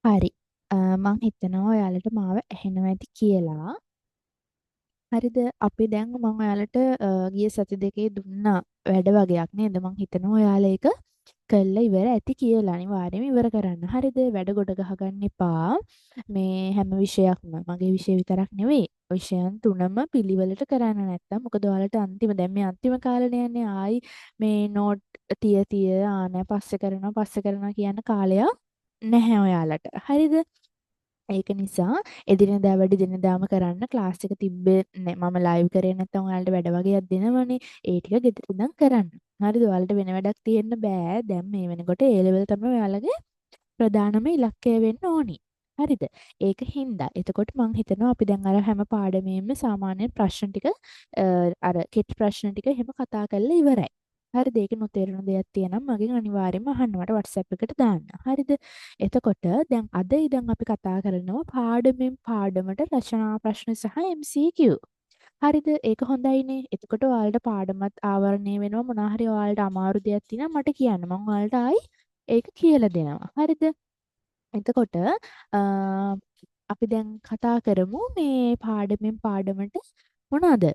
හරි. මං හිතනවා ඔයාලට මාව ඇහෙනවා ඇති කියලා. හරිද? අපි දැන් මම ඔයාලට ගිය සති දෙකේ දුන්නා වැඩ වගයක් නේද? මං හිතනවා ඔයාලා ඒක කළා ඉවර ඇති කියලා. අනිවාර්යයෙන්ම ඉවර කරන්න. හරිද? වැඩ ගොඩ ගහගන්න එපා. මේ හැම විෂයක්ම මගේ විෂය විතරක් නෙවෙයි. විෂයන් තුනම පිළිවෙලට කරන්න නැත්තම් මොකද ඔයාලට දැන් මේ අන්තිම කාලේ යන්නේ ආයි මේ නෝට් තිය නෑ පස්සේ කරනවා කියන කාලයක් නැහැ ඔයාලට. හරිද? ඒක නිසා එදිනෙදා වැඩ දිනෙදාම කරන්න ක්ලාස් එක තිබ්බේ නෑ මම ලයිව් කරේ නැත්නම් ඔයාලට වැඩ වගේක් දෙනවනේ ඒ ටික ගෙදර ඉඳන් කරන්න. හරිද? ඔයාලට වෙන වැඩක් තියෙන්න බෑ. දැන් මේ වෙනකොට A level තමයි ඔයාලගේ ප්‍රධානම ඉලක්කය වෙන්න ඕනි. හරිද? ඒක හින්දා. එතකොට මම හිතනවා අපි දැන් අර හැම පාඩමේම සාමාන්‍ය ප්‍රශ්න ටික අර කෙටි ප්‍රශ්න ටික එහෙම කතා කරලා ඉවරයි. හරිද? ඒක නොතේරෙන දෙයක් තියෙනම් මගෙන් අනිවාර්යයෙන්ම අහන්න මට WhatsApp එකට දාන්න. හරිද? එතකොට දැන් අද ඉඳන් අපි කතා කරනවා පාඩමෙන් පාඩමට රචනා ප්‍රශ්න සහ MCQ. හරිද? ඒක හොඳයිනේ. එතකොට ඔයාලට පාඩමත් ආවරණය වෙනවා මොනවා හරි ඔයාලට අමාරු දෙයක් තියෙනවා මට කියන්න. මම ඔයාලට ආයි ඒක කියලා දෙනවා. හරිද? එතකොට අපි දැන් කතා කරමු මේ පාඩමෙන් පාඩමට මොනවාද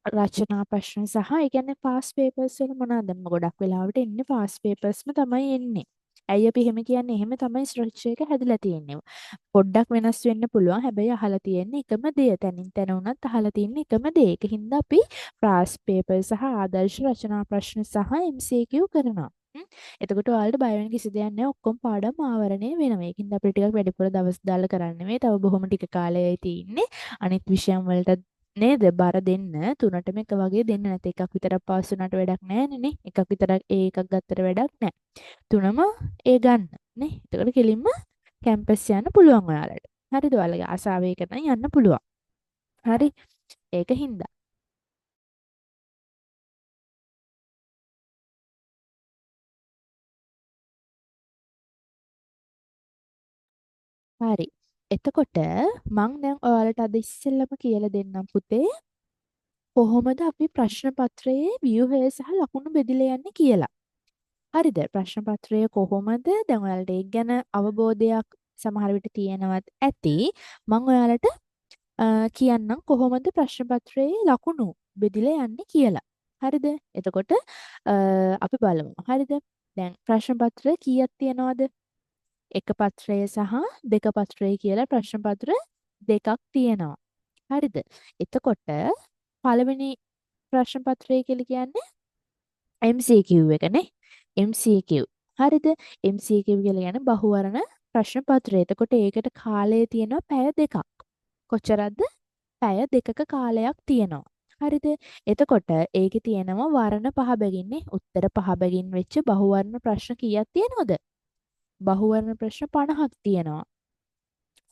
රචනා ප්‍රශ්න සහ ඒ කියන්නේ පාස් පේපර්ස් වල මොනවාද ගොඩක් වෙලාවට එන්නේ පාස් පේපර්ස්ම තමයි එන්නේ. ඇයි අපි එහෙම කියන්නේ? එහෙම තමයි ස්ට්‍රක්චර් එක හැදිලා තියෙන්නේ. පොඩ්ඩක් වෙනස් වෙන්න පුළුවන්. හැබැයි අහලා තියෙන්නේ එකම දේ. තනින් තන උනත් අහලා තියෙන්නේ එකම දේ. ඒකින්ද අපි පාස් පේපර් සහ ආදර්ශ රචනා ප්‍රශ්න සහ MCQ කරනවා. එතකොට ඔයාලට බය වෙන්න කිසි දෙයක් නැහැ. ඔක්කොම පාඩම් ආවරණය වෙනවා. ඒකින්ද අපිට ටිකක් වැඩිපුර දවස් දාලා කරන්න නෙවෙයි. තව බොහොම ටික කාලයයි තියෙන්නේ. අනිත් විෂයන් වලට නේද බර දෙන්න තුනටම එක වගේ දෙන්න නැත එකක් විතරක් පාස් වුණාට වැඩක් නැහැ නේ එකක් විතරක් ඒ එකක් ගත්තට වැඩක් නැහැ තුනම ඒ ගන්න නේ එතකොට කෙලින්ම කැම්පස් යන්න පුළුවන් ඔයාලට හරිද ඔයාලගේ ආසාව ඒක නම් යන්න පුළුවන් හරි ඒක හින්දා හරි එතකොට මං දැන් ඔයාලට අද ඉස්සෙල්ලම කියලා දෙන්නම් පුතේ කොහොමද අපි ප්‍රශ්න පත්‍රයේ ව්‍යුහය සහ ලකුණු බෙදලා යන්නේ කියලා හරිද ප්‍රශ්න පත්‍රය කොහොමද දැන් ඔයාලට ඒක ගැන අවබෝධයක් සමහර විට තියෙනවත් ඇති මම ඔයාලට කියන්නම් කොහොමද ප්‍රශ්න පත්‍රයේ ලකුණු බෙදලා යන්නේ කියලා හරිද එතකොට අපි බලමු හරිද දැන් ප්‍රශ්න පත්‍රය කීයක් තියෙනවද එක පත්‍රය සහ දෙක පත්‍රය කියලා ප්‍රශ්න පත්‍ර දෙකක් තියෙනවා හරිද එතකොට පළවෙනි ප්‍රශ්න පත්‍රය කියලා කියන්නේ MCQ එකනේ MCQ. හරිද? MCQ කියලා කියන්නේ බහුවර්ණ ප්‍රශ්න පත්‍රය. එතකොට ඒකට කාලය තියෙනවා පැය දෙකක්. කොච්චරද? පැය දෙකක කාලයක් තියෙනවා. හරිද? එතකොට ඒකේ තියෙනවා වර්ණ පහ බැගින්නේ උත්තර පහ බැගින් වෙච්ච බහුවර්ණ ප්‍රශ්න කීයක් තියෙනවද? බහුවර්ණ ප්‍රශ්න 50ක් තියෙනවා.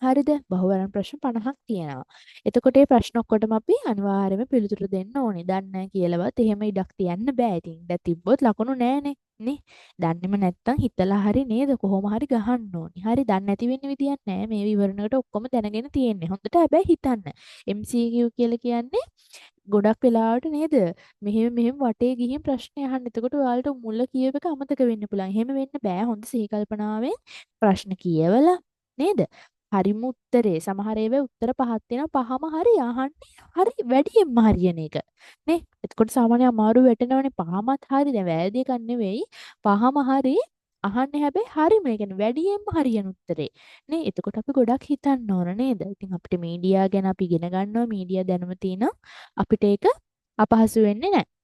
හරිද? බහුවර්ණ ප්‍රශ්න 50ක් තියෙනවා. එතකොට මේ ප්‍රශ්න ඔක්කොටම අපි අනිවාර්යයෙන්ම පිළිතුරු දෙන්න ඕනේ. දන්නේ නැහැ කියලාවත් එහෙම ඉඩක් තියන්න බෑ. ඉතින් ඉඩ තිබ්බොත් ලකුණු නෑනේ. නේ? දන්නේම නැත්තම් හිතලා හරි නේද? කොහොම හරි ගහන්න ඕනේ. හරි දන්නේ නැති වෙන්න විදියක් නෑ. මේ විවරණකට ඔක්කොම දැනගෙන තියෙන්නේ. හොඳට හැබැයි හිතන්න. MCQ කියලා කියන්නේ ගොඩක් වෙලාවට නේද? මෙහෙම මෙහෙම වටේ ගිහින් ප්‍රශ්න අහන්න. එතකොට ඔයාලට මුල කියව එක අමතක වෙන්න පුළුවන්. එහෙම වෙන්න බෑ. හොඳ සිහි කල්පනාවෙන් ප්‍රශ්න කියවලා නේද? හරිම උත්තරේ සමහර ඒවා උත්තර පහක් තියෙනවා පහම හරි අහන්නේ හරි වැඩියෙන්ම හරියන එක නේ එතකොට සාමාන්‍ය අමාරු වැටෙනවනේ පහමත් හරි දැන් වැරදි එකක් නෙවෙයි පහම හරි අහන්නේ හැබැයි හරිම ඒ කියන්නේ වැඩියෙන්ම හරියන උත්තරේ නේ එතකොට අපි ගොඩක් හිතන්න ඕන නේද ඉතින් අපිට මීඩියා ගැන අපි ඉගෙන ගන්නවා මීඩියා දැනුම තියෙනවා අපිට ඒක අපහසු වෙන්නේ නැහැ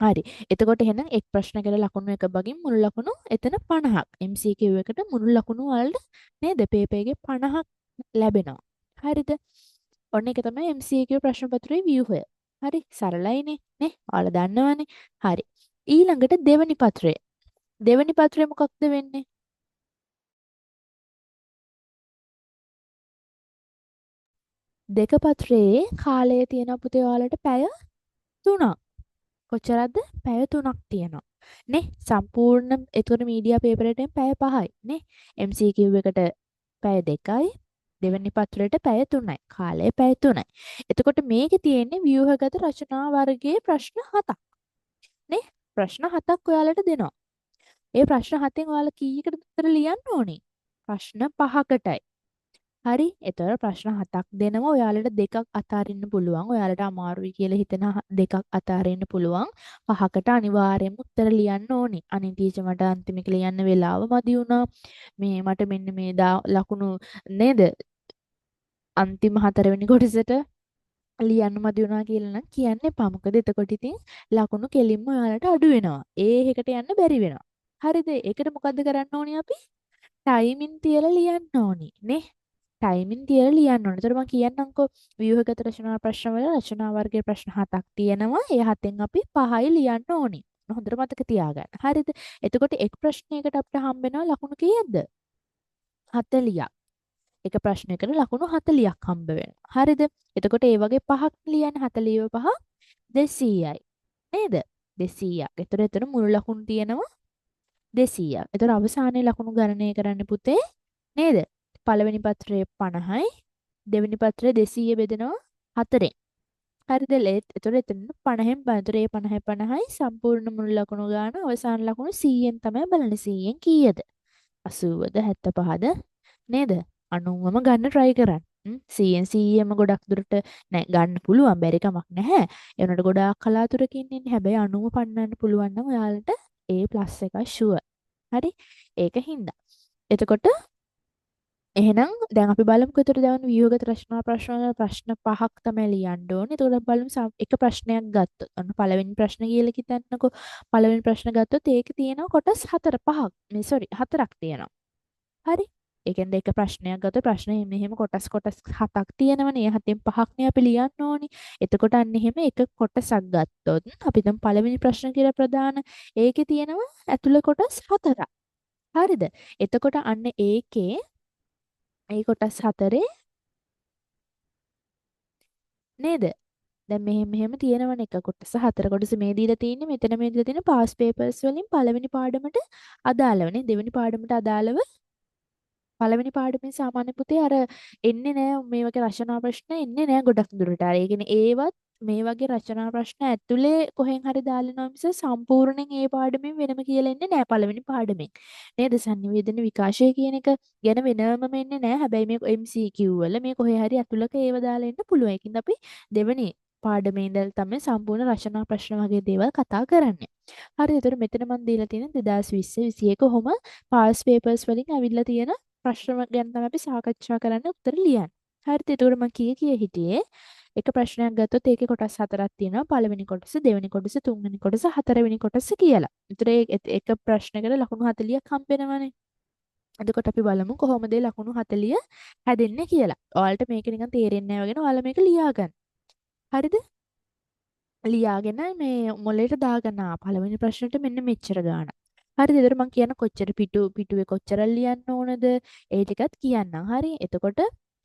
හරි. එතකොට එහෙනම් එක් ප්‍රශ්නයකට ලකුණු එක බගින් මුළු ලකුණු එතන 50ක්. MCQ එකට මුළු ලකුණු වලට නේද? පේපර් එකේ 50ක් ලැබෙනවා. හරිද? ඔන්න ඒක තමයි MCQ ප්‍රශ්න පත්‍රයේ ව්‍යුහය. හරි. සරලයිනේ නේ? ඔයාලා දන්නවනේ. හරි. ඊළඟට දෙවනි පත්‍රය. දෙවනි පත්‍රය මොකක්ද වෙන්නේ? දෙක පත්‍රයේ කාලය තියෙන පුතේ ඔයාලට පැය 3ක්. කොච්චරද? පැය 3ක් තියෙනවා. නේ සම්පූර්ණ එතකොට මීඩියා පේපර් එකෙන් පැය 5යි නේ MCQ එකට පැය 2යි දෙවෙනි පත්‍රයට පැය 3යි කාලය පැය 3යි එතකොට මේකේ තියෙන්නේ ව්‍යුහගත රචනා වර්ගයේ ප්‍රශ්න 7ක් නේ ප්‍රශ්න 7ක් ඔයාලට දෙනවා ඒ ප්‍රශ්න 7න් ඔයාලා කීයකට උත්තර ලියන්න ඕනේ ප්‍රශ්න 5කටයි. හරි. එතකොට ප්‍රශ්න 7ක් දෙනවා. ඔයාලට දෙකක් අතාරින්න පුළුවන්. ඔයාලට අමාරුයි කියලා හිතෙන දෙකක් අතාරින්න පුළුවන්. 5කට අනිවාර්යයෙන්ම උත්තර ලියන්න ඕනේ. අනේ ටීචර් මට අන්තිම එක ලියන්න වෙලාව මදි වුණා. මට මෙන්න මේ ලකුණු නේද? අන්තිම 4වෙනි කොටසට ලියන්න මදි වුණා කියලා නම් කියන්න එපා. මොකද එතකොට ඉතින් ලකුණු කෙලින්ම ඔයාලට අඩු වෙනවා. ඒ එකට යන්න බැරි වෙනවා. හරිද? ඒකට මොකද්ද කරන්න ඕනේ අපි? ටයිමින් තියලා ලියන්න ඕනේ නේ. ටයිමින් තියලා ලියන්න ඕනේ. ඒතර මම කියන්නම්කෝ ව්‍යුහගත රචනා ප්‍රශ්න වල රචනා වර්ගයේ ප්‍රශ්න 7ක් තියෙනවා. ඒ 7න් අපි 5යි ලියන්න ඕනේ. හොඳට මතක තියාගන්න. හරිද? එතකොට එක් ප්‍රශ්නයකට අපිට හම්බ වෙනවා ලකුණු කීයද? 40ක්. එක ප්‍රශ්නයකට ලකුණු 40ක් හම්බ වෙනවා. හරිද? එතකොට ඒ වගේ 5ක් ලියන්න 40 5 200යි. නේද? 200ක්. ඒතර එතන මුළු ලකුණු තියෙනවා 200ක්. ඒතර අවසානයේ ලකුණු ගණනය කරන්න පුතේ නේද? පළවෙනි පත්‍රයේ 50යි දෙවෙනි පත්‍රයේ 200 බෙදෙනවා 4ෙන්. හරිද? ඒතර එතන 50න් බලතර 50 50යි සම්පූර්ණ මුළු ලකුණු ගාන අවසාන ලකුණු 100න් තමයි බලන්නේ. 100න් කීයද? 80ද 75ද නේද? 90ම ගන්න try කරන්න. 100න් 100ම ගොඩක් දුරට නෑ ගන්න පුළුවන් බැරි කමක් නැහැ. ඒ උනට ගොඩාක් කලාතුරකින් ඉන්නේ. හැබැයි 90 පන්නන්න පුළුවන් නම් ඔයාලට A+ එකයි sure. හරි? ඒක හින්දා. එතකොට එහෙනම් දැන් අපි බලමුකෝ ඒතර දැන් ව්‍යුහගත රචනා ප්‍රශ්න 5ක් තමයි ලියන්න ඕනේ. ඒතකොට අපි බලමු එක ප්‍රශ්නයක් ගත්තොත්. අන්න පළවෙනි ප්‍රශ්න කියලා හිතන්නකෝ. පළවෙනි ප්‍රශ්න ගත්තොත් ඒකේ තියෙනවා කොටස් 4ක් තියෙනවා. හරි? ඒ කියන්නේ එක ප්‍රශ්නයක් ගත්තොත් ප්‍රශ්නේ මෙහෙම කොටස් 7ක් තියෙනවනේ. ඒ 7න් 5ක්නේ අපි ලියන්න ඕනේ. එතකොට අන්න එහෙම එක කොටසක් ගත්තොත් අපි දැන් පළවෙනි ප්‍රශ්න කියලා ප්‍රධාන ඒකේ තියෙනවා ඇතුළේ කොටස් 4ක්. හරිද? එතකොට අන්න ඒකේ ඒ කොටස් 4 නේද? දැන් මෙහෙම තියෙනවනේ එක කොටස 4 කොටස මේ දීලා තියෙන්නේ මෙතන මේ දීලා තියෙන පාස් පේපර්ස් වලින් පළවෙනි පාඩමට අදාළව නේ දෙවෙනි පාඩමට අදාළව පළවෙනි පාඩමේ සාමාන්‍ය පුතේ අර එන්නේ නෑ මේ වගේ රචනා ප්‍රශ්න එන්නේ නෑ ගොඩක් දුරට. අර ඒ කියන්නේ ඒවත් මේ වගේ රචනා ප්‍රශ්න ඇතුලේ කොහෙන් හරි දාලා යනවා මිස සම්පූර්ණයෙන් ඒ පාඩමෙන් වෙනම කියලා එන්නේ නෑ පළවෙනි පාඩමෙන්. නේද? sannivedana විකාශය කියන එක ගැන වෙනමම එන්නේ නෑ. හැබැයි මේ MCQ වල මේ කොහේ හරි ඇතුලක ඒව දාලා එන්න පුළුවන්. ඒකින්ද අපි දෙවෙනි පාඩමේ ඉඳලා තමයි සම්පූර්ණ රචනා ප්‍රශ්න වගේ දේවල් කතා කරන්නේ. හරි. ඒතර මෙතන මම දීලා තියෙන 2020 21 කොහොම පාස් පේපර්ස් වලින් අවිල්ලා තියෙන ප්‍රශ්න ගැන තමයි අපි සාකච්ඡා කරන්න උත්තර ලියන්නේ. හරිද? ඒතකොට මම කී හිටියේ එක ප්‍රශ්නයක් ගත්තොත් ඒකේ කොටස් 4ක් තියෙනවා. පළවෙනි කොටස, දෙවෙනි කොටස, තුන්වෙනි කොටස, හතරවෙනි කොටස කියලා. ඒතර එක ප්‍රශ්නයකට ලකුණු 40ක් හම්බ වෙනවනේ. එතකොට අපි බලමු කොහොමද ලකුණු 40 හැදෙන්නේ කියලා. ඔයාලට මේක නිකන් තේරෙන්නේ නැහැ වගේ නේ. ඔයාලා මේක ලියා ගන්න. හරිද? ලියාගෙන මේ මොලේට දාගන්න පළවෙනි ප්‍රශ්නෙට මෙන්න මෙච්චර ගාණක්. හරිද? ඒතර මම කියන කොච්චර පිටුවේ කොච්චර ලියන්න ඕනද? ඒ ටිකත් කියන්නම්. හරි? එතකොට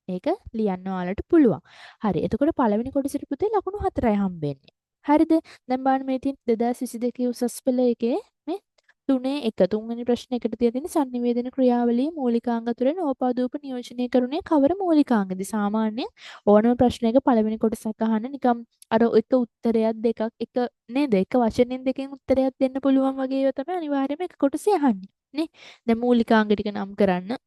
ඒක ලියන්න ඔයාලට පුළුවන්. හරි. එතකොට පළවෙනි කොටසට පුතේ ලකුණු 4යි හම්බෙන්නේ. හරිද? දැන් බලන්න මේ තියෙන 2022 උසස් පෙළ එකේ මේ 3 තුන්වෙනි ප්‍රශ්න එකට තියලා තියෙන sannivedana ක්‍රියාවලියේ මූලිකාංග තුලින් ඕපාදූප නියෝජනය කරුණේ කවර මූලිකාංගද? සාමාන්‍යයෙන් ඕනම ප්‍රශ්නයක පළවෙනි කොටසක් අහන්න නිකම් අර එක උත්තරයක් දෙකක් එක නේද? එක වචනෙන් දෙකෙන් උත්තරයක් දෙන්න පුළුවන් වගේ ඒවා තමයි අනිවාර්යයෙන්ම එක කොටසේ අහන්නේ. නේ? දැන් මූලිකාංග ටික නම් කරන්න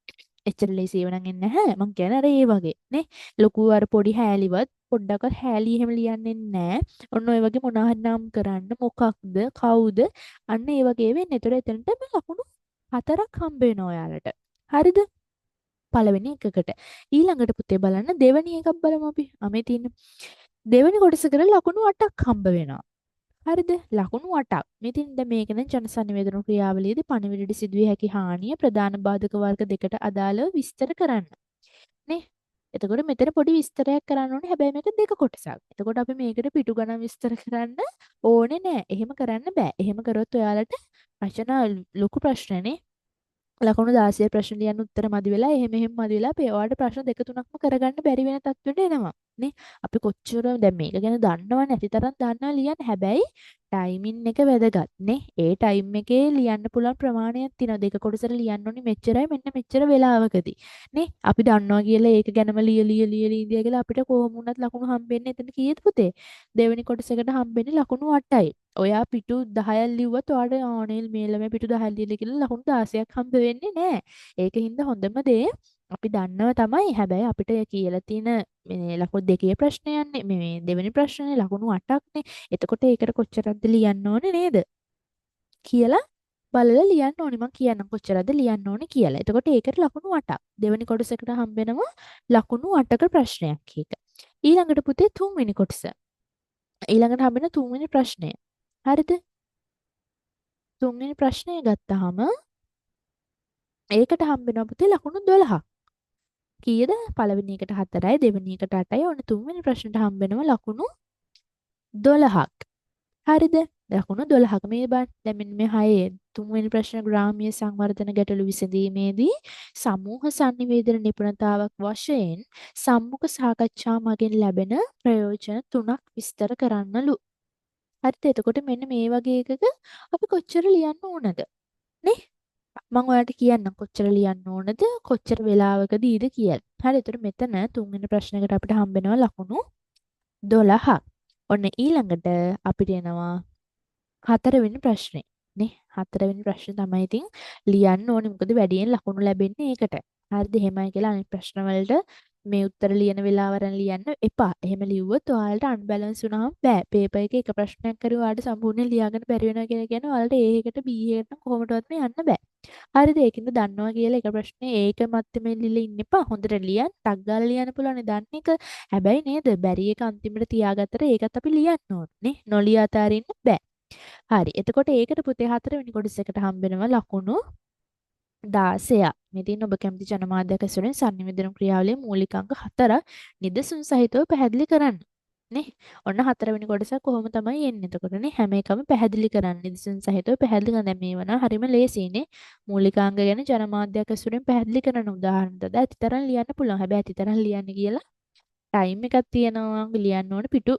එච්චර ලේසියව නම් එන්නේ නැහැ. මං කියන්නේ අර ඒ වගේ නේ. ලොකු අර පොඩි හෑලිවත් පොඩ්ඩක්වත් හෑලි එහෙම ලියන්නේ නැහැ. ඔන්න ඔය වගේ මොනවා හරි නම් කරන්න මොකක්ද කවුද අන්න ඒ වගේ වෙන්නේ. ඒතර එතනට මේ ලකුණු 4ක් හම්බ වෙනවා ඔයාලට. හරිද? පළවෙනි එකකට. ඊළඟට පුතේ බලන්න දෙවෙනි එකක් බලමු අපි. මේ තියෙන දෙවෙනි කොටස කරලා ලකුණු 8ක් හම්බ වෙනවා. හරිද? ලකුණු 8ක්. මෙතින් දැන් මේක නම් ජනසන්නිවේදන ක්‍රියාවලියේදී පණිවිඩයට සිදුවිය හැකි හානිය ප්‍රධාන බාධක වර්ග දෙකට අදාළව විස්තර කරන්න. නේ? එතකොට මෙතන පොඩි විස්තරයක් කරන්න ඕනේ. හැබැයි මේක දෙක කොටසක්. එතකොට අපි මේකට පිටු ගණන් විස්තර කරන්න ඕනේ නෑ. එහෙම කරන්න බෑ. එහෙම කරොත් ඔයාලට රචනා ලොකු ප්‍රශ්නනේ. ලකුණු 16 ප්‍රශ්න ලියන්න උත්තර මදි වෙලා එහෙම මදි වෙලා ඔයාලට ප්‍රශ්න දෙක තුනක්ම කරගන්න බැරි වෙන තත්ත්වෙට එනවා. නේ අපි කොච්චර දැන් මේක ගැන දන්නව නැති තරම් දන්නවා ලියන්න. හැබැයි ටයිමින් එක වැදගත් නේ. ඒ ටයිම් එකේ ලියන්න පුළුවන් ප්‍රමාණයක් තියෙනවා. දෙක කොටසට ලියන්න ඕනේ මෙච්චරයි මෙන්න මෙච්චර වෙලාවකදී. නේ අපි දන්නවා කියලා ඒක ගැනම ලිය ඉඳියා කියලා අපිට කොහොම වුණත් ලකුණු හම්බෙන්නේ එතන කීයද පුතේ? දෙවෙනි කොටසකට හම්බෙන්නේ ලකුණු 8යි. ඔයා පිටු 10ක් ලිව්වත් ඔයාට ආනෙල් මේ ළමයා පිටු 10ක් ලියලා කියලා ලකුණු 16ක් හම්බ වෙන්නේ නැහැ. ඒකින්ද හොඳම දේ අපි දන්නව තමයි. හැබැයි අපිට කියලා තියෙන මේ ලකුණු දෙකේ ප්‍රශ්නයන්නේ මේ දෙවෙනි ප්‍රශ්නේ ලකුණු 8ක්නේ. එතකොට ඒකට කොච්චරක්ද ලියන්න ඕනේ නේද? කියලා බලලා ලියන්න ඕනේ. මම කියන්නම් කොච්චරද ලියන්න ඕනේ කියලා. එතකොට ඒකට ලකුණු 8ක්. දෙවෙනි කොටසකට හම්බෙනවා ලකුණු 8ක ප්‍රශ්නයක් එක. ඊළඟට පුතේ තුන්වෙනි කොටස. ඊළඟට හම්බෙන තුන්වෙනි ප්‍රශ්නය. හරිද? තුන්වෙනි ප්‍රශ්නය ගත්තාම ඒකට හම්බෙනවා පුතේ ලකුණු 12ක්. කීයද? පළවෙනි එකට 4යි, දෙවෙනි එකට 8යි. ඔන්න තුන්වෙනි ප්‍රශ්නෙට හම්බෙනවා ලකුණු 12ක්. හරිද? ලකුණු 12ක මේ බලන්න. දැන් මෙන්න මේ 6 තුන්වෙනි ප්‍රශ්න ග්‍රාමීය සංවර්ධන ගැටලු විසඳීමේදී සමූහ sannivedana නිපුණතාවක් වශයෙන් සම්මුඛ සාකච්ඡා මගින් ලැබෙන ප්‍රයෝජන 3ක් විස්තර කරන්නලු. හරිද? එතකොට මෙන්න මේ වගේ එකක අපි කොච්චර ලියන්න ඕනද? නේ? මම ඔයාලට කියන්නම් කොච්චර ලියන්න ඕනද කොච්චර වෙලාවකදීද කියලා. හරි. එතකොට මෙතන තුන්වෙනි ප්‍රශ්නයකට අපිට හම්බෙනවා ලකුණු 12ක්. ඔන්න ඊළඟට අපිට එනවා හතරවෙනි ප්‍රශ්නේ. නේ? හතරවෙනි ප්‍රශ්නේ තමයි ඉතින් ලියන්න ඕනේ. මොකද වැඩියෙන් ලකුණු ලැබෙන්නේ ඒකට. හරිද? එහෙමයි කියලා අනිත් ප්‍රශ්න වලට මේ උත්තර ලියන වෙලාවරන් ලියන්න එපා. එහෙම ලිව්වොත් ඔයාලට අන්බැලන්ස් වුණාම බෑ. පේපර් එකේ එක ප්‍රශ්නයක් කරේ ඔයාලට සම්පූර්ණයෙන් ලියාගන්න බැරි වෙනවා කියලා කියන්නේ ඔයාලට A එකට B එකට කොහොමදවත් යන්න බෑ. හරිද? ඒකින්ද දන්නවා කියලා එක ප්‍රශ්නේ ඒක මැත්තේ ලියලා ඉන්න එපා. හොඳට ලියන්න. ටක් ගාලා ලියන්න පුළුවන් නේ දන්න එක. හැබැයි නේද? බැරි එක අන්තිමට තියාගත්තට ඒකත් අපි ලියන්න ඕනේ නේ. නොලිය අතාරින්න බෑ. හරි. එතකොට ඒකට පුතේ හතරවෙනි කොටසකට හම්බෙනවා ලකුණු 16ක්. මෙතින් ඔබ කැමති ජනමාධ්‍යක ඇසුරෙන් sannivedana ක්‍රියාවලියේ මූලික අංග 4 නිදසුන් සහිතව පැහැදිලි කරන්න. නේ? ඔන්න හතරවෙනි කොටස කොහොම තමයි එන්නේ. එතකොට නේ හැම එකම පැහැදිලි කරන්න. නිදසුන් සහිතව පැහැදිලි කරන්න. දැන් මේව නම් හරිම ලේසියිනේ. මූලිකාංග ගැන ජනමාධ්‍යක ඇසුරෙන් පැහැදිලි කරන උදාහරණ දද ඇතිතරම් ලියන්න පුළුවන්. හැබැයි ඇතිතරම් ලියන්න කියලා ටයිම් එකක් තියෙනවා. ලියන්න ඕන පිටු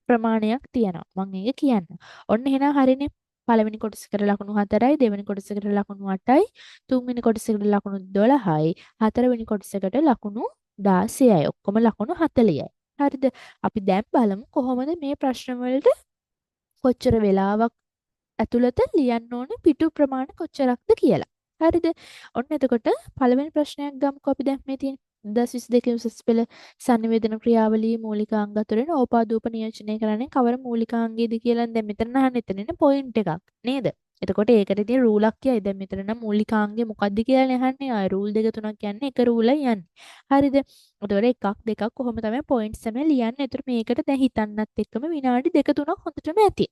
ප්‍රමාණයක් තියෙනවා. මම ඒක කියන්න. ඔන්න එහෙනම් හරිනේ. පළවෙනි කොටසකට ලකුණු 4යි, දෙවෙනි කොටසකට ලකුණු 8යි, තුන්වෙනි කොටසකට ලකුණු 12යි, හතරවෙනි කොටසකට ලකුණු 16යි. ඔක්කොම ලකුණු 40යි. හරිද? අපි දැන් බලමු කොහොමද මේ ප්‍රශ්න වලට කොච්චර වෙලාවක් ඇතුළත ලියන්න ඕනේ පිටු ප්‍රමාණය කොච්චරක්ද කියලා. හරිද? ඔන්න එතකොට පළවෙනි ප්‍රශ්නයක් ගමුකෝ අපි දැන් මේ තියෙන 2022 උසස් පෙළ sannivedana ක්‍රියාවලියේ මූලික අංග අතුරින් ඕපාදූප නියෝජනය කරන්නේ කවර මූලිකාංගයේද කියලා දැන් මෙතන අහන්න එතනින් පොයින්ට් එකක් නේද? එතකොට ඒකට ඉතින් රූලක් කියයි. දැන් මෙතන නම් මූලිකාංගය මොකක්ද කියලා අහන්නේ. ආ රූල් දෙක තුනක් කියන්නේ එක රූලයි යන්නේ. හරිද? එතකොට එකක් දෙකක් කොහොම තමයි පොයින්ට්ස් තමයි ලියන්නේ. එතකොට මේකට දැන් හිතන්නත් එක්කම විනාඩි දෙක තුනක් හොඳටම ඇති.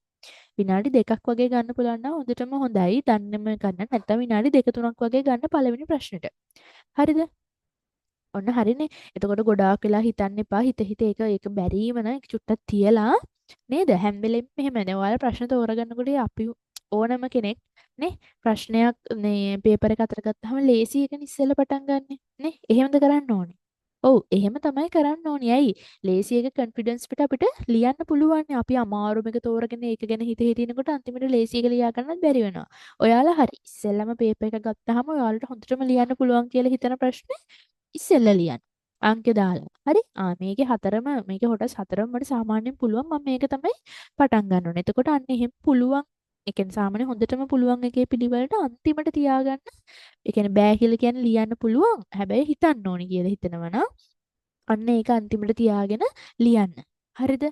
විනාඩි දෙකක් වගේ ගන්න පුළුවන් නම් හොඳටම හොඳයි. දන්නම ගන්න නැත්නම් විනාඩි දෙක තුනක් වගේ ගන්න පළවෙනි ප්‍රශ්නෙට. හරිද? ඔන්න හරිනේ. එතකොට ගොඩාක් වෙලා හිතන්න එපා. හිත ඒක බැරිම නම් චුට්ටක් තියලා නේද? හැම වෙලෙම එහෙම නේ. ඔයාලා ප්‍රශ්න තෝරගන්නකොට අපි ඕනම කෙනෙක් නේ ප්‍රශ්නයක් මේ පේපර් එක අතර ගත්තාම ලේසි එකනේ ඉස්සෙල්ලා පටන් ගන්නෙ නේ. එහෙමද කරන්න ඕනේ. ඔව් එහෙම තමයි කරන්න ඕනේ. ඇයි? ලේසි එක කොන්ෆිඩන්ස් පිට අපිට ලියන්න පුළුවන්. අපි අමාරුම එක තෝරගෙන ඒක ගැන හිතනකොට අන්තිමට ලේසි එක ලියා ගන්නත් බැරි වෙනවා. ඔයාලා හරි. ඉස්සෙල්ලාම පේපර් එක ගත්තාම ඔයාලට හොඳටම ලියන්න පුළුවන් කියලා හිතන ප්‍රශ්නේ ඉස්සෙල්ලා ලියන්න. අංකේ දාලා. හරි? මේකේ හතරම මේකේ කොටස් හතරම මට සාමාන්‍යයෙන් පුළුවන්. මම මේක තමයි පටන් ගන්න ඕනේ. එතකොට අන්න එහෙම පුළුවන්. ඒ කියන්නේ සාමාන්‍ය හොඳටම පුළුවන් එකේ පිළිවෙලට අන්තිමට තියාගන්න. ඒ කියන්නේ බෑ කියලා කියන්නේ ලියන්න පුළුවන්. හැබැයි හිතන්න ඕනි කියලා හිතනවා නම් අන්න ඒක අන්තිමට තියාගෙන ලියන්න. හරිද?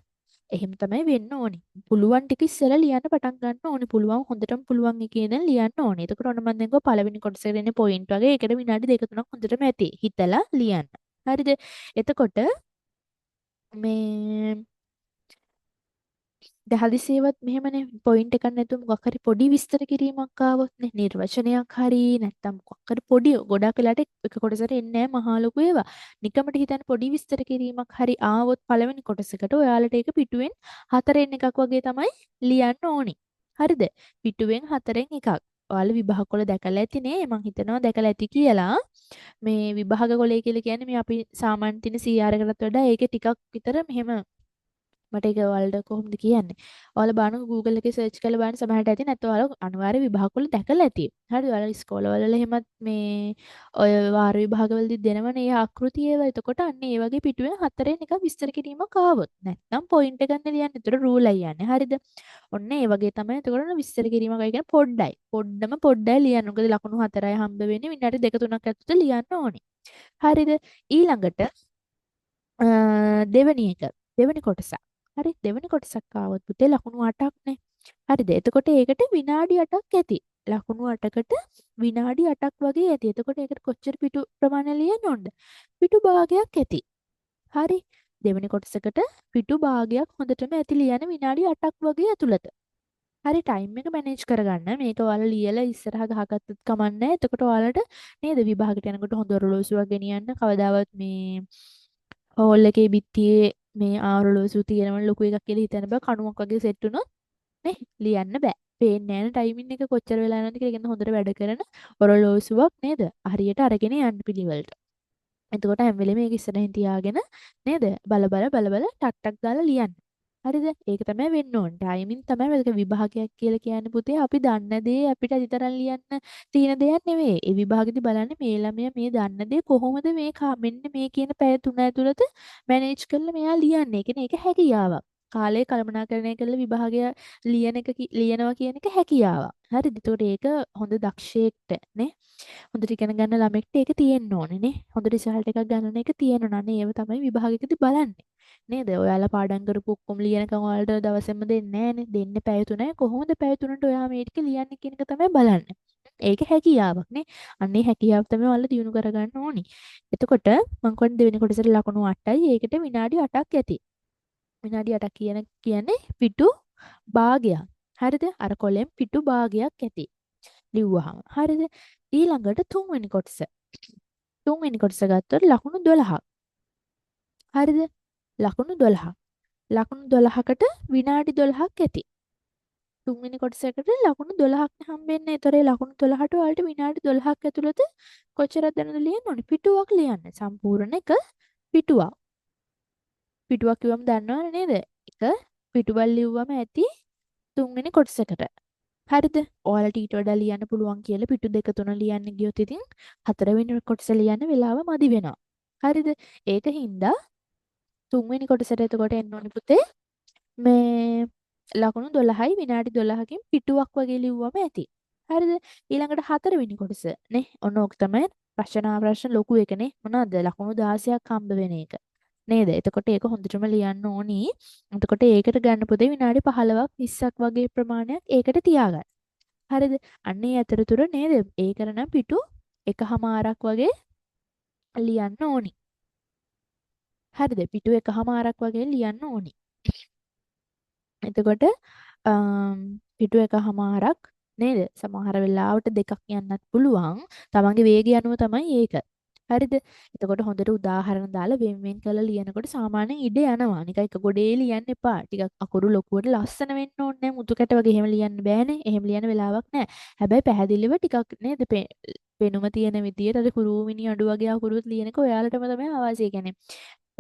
එහෙම තමයි වෙන්න ඕනි. පුළුවන් ටික ඉස්සෙල්ලා ලියන්න පටන් ගන්න ඕනි. පුළුවන් හොඳටම පුළුවන් එකේ ඉඳන් ලියන්න ඕනි. එතකොට ඔන්න මම දැන් ගෝ පළවෙනි කොටසේ දෙන්නේ පොයින්ට් වගේ. ඒකට විනාඩි දෙක තුනක් හොඳටම ඇති. හිතලා ලියන්න. හරිද? එතකොට මේ හදිසියෙවත් මෙහෙමනේ පොයින්ට් එකක් නැතුව මොකක් හරි පොඩි විස්තර කිරීමක් ආවොත් නේ නිර්වචනයක් හරි නැත්තම් මොකක් හරි පොඩි ගොඩක් වෙලාට එක කොටසට එන්නේ නැහැ මහා ලොකු ඒවා. නිකමට හිතන්න පොඩි විස්තර කිරීමක් හරි ආවොත් පළවෙනි කොටසකට ඔයාලට ඒක පිටුවෙන් 4න් එකක් වගේ තමයි ලියන්න ඕනි. හරිද? පිටුවෙන් 4න් එකක්. ඔයාලා විභාග වල දැකලා ඇතිනේ. මං හිතනවා දැකලා ඇති කියලා. මේ විභාග කොලේ කියලා කියන්නේ මේ අපි සාමාන්‍ය තින CR එකටත් වඩා ඒකේ ටිකක් විතර මෙහෙම මට ඒක ඔයාලට කොහොමද කියන්නේ? ඔයාලා බලන්න Google එකේ search කරලා බලන්න සමහරට ඇති නැත්නම් ඔයාලා අනිවාර්ය විභාග වල දැකලා ඇති. හරිද? ඔයාලා ඉස්කෝලවල එහෙමත් මේ ඔය වාර විභාගවලදී දෙනවනේ ඒ ආකෘති ඒවා. එතකොට අන්න ඒ වගේ පිටුවෙන් හතරෙන් එකක් විස්තර කිරීමක් ආවොත්. නැත්නම් පොයින්ට් එකක් නේ ලියන්නේ. ඒතර රූල් අය යන්නේ. හරිද? ඔන්න ඒ වගේ තමයි එතකොට විස්තර කිරීමක් අය කියන්නේ පොඩ්ඩයි. පොඩ්ඩයි ලියන්න. මොකද ලකුණු 4යි හම්බ වෙන්නේ විනාඩි 2-3ක් ඇතුළත ලියන්න ඕනේ. හරිද? ඊළඟට දෙවෙනි එක. දෙවෙනි කොටස. හරි දෙවෙනි කොටසක් ආවොත් පුතේ ලකුණු 8ක් නේ. හරිද? එතකොට ඒකට විනාඩි 8ක් ඇති. ලකුණු 8කට විනාඩි 8ක් වගේ ඇති. එතකොට ඒකට කොච්චර පිටු ප්‍රමාණය ලියන්න ඕනද? පිටු භාගයක් ඇති. හරි. දෙවෙනි කොටසකට පිටු භාගයක් හොඳටම ඇති ලියන්න විනාඩි 8ක් වගේ ඇතුළත. හරි ටයිම් එක මැනේජ් කරගන්න. මේක ඔයාලා ලියලා ඉස්සරහ ගහගත්තත් කමක් නැහැ. එතකොට ඔයාලට නේද විභාගයට යනකොට හොඳ ඔරලෝසුවක් ගෙනියන්න කවදාවත් මේ හෝල් එකේ බිත්තියේ මේ ආරලෝසුව තියෙනවනේ ලොකු එකක් කියලා හිතන්න බෑ. කණුවක් වගේ සෙට් වුණොත් නේ ලියන්න බෑ. පේන්නේ නැහැ ටයිමින් එක කොච්චර වෙලා යනවද කියලා. කියන්නේ හොඳට වැඩ කරන ඔරලෝසුවක් නේද? හරියට අරගෙන යන්න පිළිවෙලට. එතකොට හැම වෙලේම මේක ඉස්සරහින් තියාගෙන නේද? බල ටක් ටක් ගාලා ලියන්න. හරිද? ඒක තමයි වෙන්න ඕනේ. ටයිමින් තමයි මේක විභාගයක් කියලා කියන්නේ පුතේ. අපි දන්න දේ අපිට අදිතරන් ලියන්න තියෙන දෙයක් නෙවෙයි. ඒ විභාගෙදි බලන්නේ මේ ළමයා මේ දන්න දේ කොහොමද මේ මෙන්න මේ කියන පැය 3 ඇතුළත මැනේජ් කරලා මෙයා ලියන්නේ. ඒ කියන්නේ ඒක හැකියාවක්. කාලය කළමනාකරණය කරලා විභාගය ලියනවා කියන එක හැකියාවක්. හරිද? ඒතකොට ඒක හොඳ දක්ෂයෙක්ට නේ හොඳට ඉගෙන ගන්න ළමෙක්ට ඒක තියෙන්න ඕනේ නේ. හොඳ රිසල්ට් එකක් ගන්න එක තියෙන්න ඕනේ. ඒව තමයි විභාගෙකදී බලන්නේ. නේද? ඔයාලා පාඩම් කරපු ඔක්කොම ලියනකම් ඔයාලට දවසෙම දෙන්නේ නැහනේ. දෙන්නේ පැය 3යි. කොහොමද පැය 3ට ඔයා මේ ටික ලියන්නේ කියන එක තමයි බලන්නේ. ඒක හැකියාවක් නේ. අන්නේ හැකියාව තමයි ඔයාලා දිනු කරගන්න ඕනි. එතකොට මම කියන්නේ දෙවෙනි කොටසට ලකුණු 8යි. ඒකට විනාඩි 8ක් ඇති. විනාඩි 8ක් කියන්නේ පිටු භාගයක්. හරිද? අර කොලෙන් පිටු භාගයක් ඇති. ලිව්වහම. හරිද? ඊළඟට තුන්වෙනි කොටස. තුන්වෙනි කොටස ගත්තොත් ලකුණු 12ක්. හරිද? ලකුණු 12ක්. ලකුණු 12කට විනාඩි 12ක් ඇති. තුන්වෙනි කොටසකට ලකුණු 12ක් හම්බෙන්නේ. ඒතරේ ලකුණු 12ට ඔයාලට විනාඩි 12ක් ඇතුළත කොච්චරක් දැනද ලියන්න ඕනේ? පිටුවක් ලියන්න. සම්පූර්ණ එක පිටුවක්. පිටුවක් කිව්වම දන්නවනේ නේද? එක පිටුවල් ලිව්වම ඇති තුන්වෙනි කොටසකට. හරිද? ඔයාලට ඊට වඩා ලියන්න පුළුවන් කියලා පිටු 2 3 ලියන්න ගියොත් ඉතින් හතරවෙනි කොටස ලියන්න වෙලාව මදි වෙනවා. හරිද? ඒක හින්දා තුන්වෙනි කොටසට එතකොට එන්න ඕනි පුතේ. මේ ලකුණු 12යි විනාඩි 12කින් පිටුවක් වගේ ලිව්වම ඇති. හරිද? ඊළඟට හතරවෙනි කොටස නේ. ඔන්න ඕක තමයි ප්‍රශ්න ලොකු එකනේ. මොනවද? ලකුණු 16ක් හම්බ වෙන එක. නේද? එතකොට ඒක හොඳටම ලියන්න ඕනි. එතකොට ඒකට ගන්න පුතේ විනාඩි 15ක් 20ක් වගේ ප්‍රමාණයක් ඒකට තියාගන්න. හරිද? අන්නේ අතරතුර නේද? ඒකට නම් පිටු එකහමාරක් වගේ ලියන්න ඕනි. හරිද? පිටු එකහමාරක් වගේ ලියන්න ඕනි. එතකොට පිටු එකහමාරක් නේද? සමහර වෙලාවට දෙකක් යන්නත් පුළුවන්. තමන්ගේ වේගය අනුව තමයි ඒක. හරිද? එතකොට හොඳට උදාහරණ දාලා වෙන් වෙන් කරලා ලියනකොට සාමාන්‍යයෙන් ඉඩ යනවා. නිකන් එක ගොඩේ ලියන්න එපා. ටිකක් අකුරු ලොකුවට ලස්සන වෙන්න ඕනේ නැහැ. මුතු කැට වගේ එහෙම ලියන්න බෑනේ. එහෙම ලියන්න වෙලාවක් නැහැ. හැබැයි පැහැදිලිව ටිකක් නේද? පෙනුම තියෙන විදියට අර කුරුමිනි අඩු වගේ අකුරුත් ලියනක ඔයාලටම තමයි අවශ්‍ය. ඒ කියන්නේ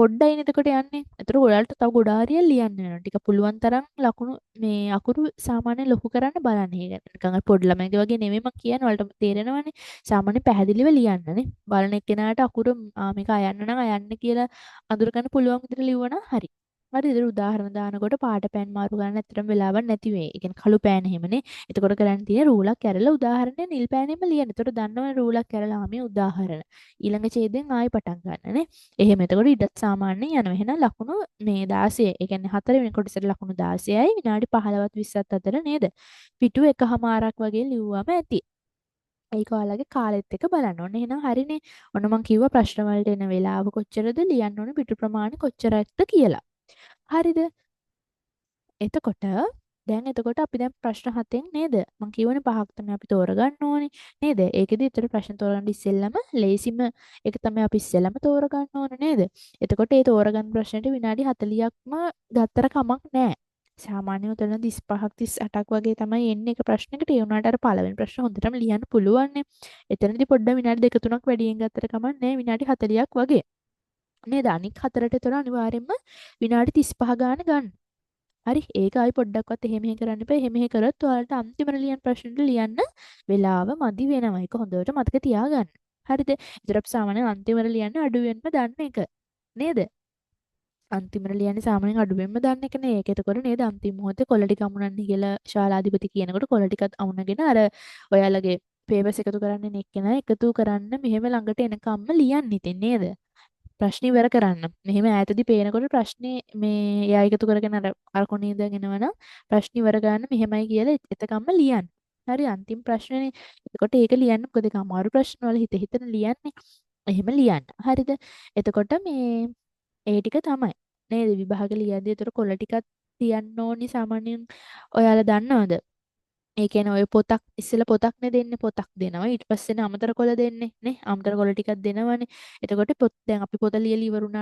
පොඩ්ඩයි එතකොට යන්නේ. ඒතර ඔයාලට තව ගොඩාරියක් ලියන්න වෙනවා. ටික පුළුවන් තරම් ලකුණු මේ අකුරු සාමාන්‍ය ලොකු කරන්න බලන්න. ඒක නිකන් පොඩි ළමයිගේ වගේ නෙමෙයි මම කියන්නේ. ඔයාලට තේරෙනවනේ. සාමාන්‍ය පැහැදිලිව ලියන්නනේ. බලන එක්කෙනාට අකුරු මේක අයන්න නම් අයන්න කියලා අඳුර ගන්න පුළුවන් විදිහට ලිව්වනම් හරි. හරි ඉතින් උදාහරණ දානකොට පාට පෑන් මාරු කරන්න ඇත්තටම වෙලාවක් නැති වෙයි. ඒ කියන්නේ කළු පෑන් එහෙමනේ. එතකොට කරන්න තියෙන රූලක් ඇරලා උදාහරණය නිල් පෑනෙම ලියන්න. එතකොට දන්නවනේ රූලක් ඇරලා මේ උදාහරණ. ඊළඟ ඡේදයෙන් ආයෙ පටන් ගන්න නේ. එහෙම එතකොට ඉඩත් සාමාන්‍යයෙන් යනවා. එහෙනම් ලකුණු මේ 16. ඒ කියන්නේ හතරවෙනි කොටසට ලකුණු 16යි විනාඩි 15ත් 20ත් අතර නේද? පිටු එකහමාරක් වගේ ලිව්වම ඇති. ඒක ඔයාලගේ කාලෙත් එක්ක බලන්න ඕනේ. එහෙනම් හරිනේ. ඔන්න මම කිව්වා ප්‍රශ්න වලට එන වෙලාව කොච්චරද ලියන්න ඕනේ පිටු ප්‍රමාණය කොච්චරක්ද කියලා. හරිද? එතකොට එතකොට අපි දැන් ප්‍රශ්න 7න් නේද? මම කියවනේ පහක් තමයි අපි තෝරගන්න ඕනේ. නේද? ඒකෙදි ඊටර ප්‍රශ්න තෝරගන්න ඉස්සෙල්ලම ලේසිම එක තමයි අපි ඉස්සෙල්ලම තෝරගන්න ඕනේ නේද? එතකොට ඒ තෝරගන්න ප්‍රශ්නෙට විනාඩි 40ක්ම ගත්තර කමක් නැහැ. සාමාන්‍යයෙන් උතන 35ක් 38ක් වගේ තමයි එන්නේ එක ප්‍රශ්නයකට. ඒ වුණාට අර පළවෙනි ප්‍රශ්න හොඳටම ලියන්න පුළුවන් නේ. එතනදී පොඩ්ඩක් විනාඩි දෙක තුනක් වැඩියෙන් ගත්තට කමක් නැහැ. විනාඩි 40ක් වගේ. නේද? අනික් හතරට ඒතර අනිවාර්යයෙන්ම විනාඩි 35 ගාන ගන්න. හරි. ඒක ආයි පොඩ්ඩක්වත් එහෙ මෙහෙ කරන්න එපා. එහෙ මෙහෙ කරොත් ඔයාලට අන්තිමට ලියන ප්‍රශ්නෙට ලියන්න වෙලාව මදි වෙනවා. ඒක හොඳට මතක තියාගන්න. හරිද? ඒතර අපි සාමාන්‍යයෙන් අන්තිමට ලියන්නේ අඩුවෙන්ම දන්න එක. නේද? අන්තිමට ලියන්නේ සාමාන්‍යයෙන් අඩුවෙන්ම දන්න එක නේ. ඒක එතකොට නේද අන්තිම මොහොතේ කොළ ටික අමුණන්න කියලා ශාලාධිපති කියනකොට කොළ ටිකත් අමුණගෙන අර ඔයාලගේ පේපර්ස් එකතු කරන්න එක්කෙනා එකතු කරන්න මෙහෙම ළඟට එනකම්ම ලියන්න ඉතින් නේද? ප්‍රශ්න ඉවර කරන්න. මෙහෙම ඈතදී පේනකොට ප්‍රශ්නේ මේ එයා එකතු කරගෙන අර කොනේ ඉඳන් එනවනම් ප්‍රශ්න ඉවර ගන්න මෙහෙමයි කියලා එතකම්ම ලියන්න. හරි අන්තිම ප්‍රශ්නේ. එතකොට ඒක ලියන්න මොකද ඒක අමාරු ප්‍රශ්න වල හිත හිතන ලියන්නේ. එහෙම ලියන්න. හරිද? එතකොට මේ ඒ ටික තමයි. නේද? විභාග ලියද්දී ඒතර කොළ ටිකක් තියන්න ඕනි සාමාන්‍යයෙන් ඔයාලා දන්නවද? ඒ කියන්නේ ඔය පොතක් ඉස්සෙල්ලා පොතක්නේ දෙන්නේ පොතක් දෙනවා ඊට පස්සේ අමතර කොළ දෙන්නේ නේ අමතර කොළ ටිකක් දෙනවනේ එතකොට පොත් දැන් අපි පොත ලියලා ඉවරුණා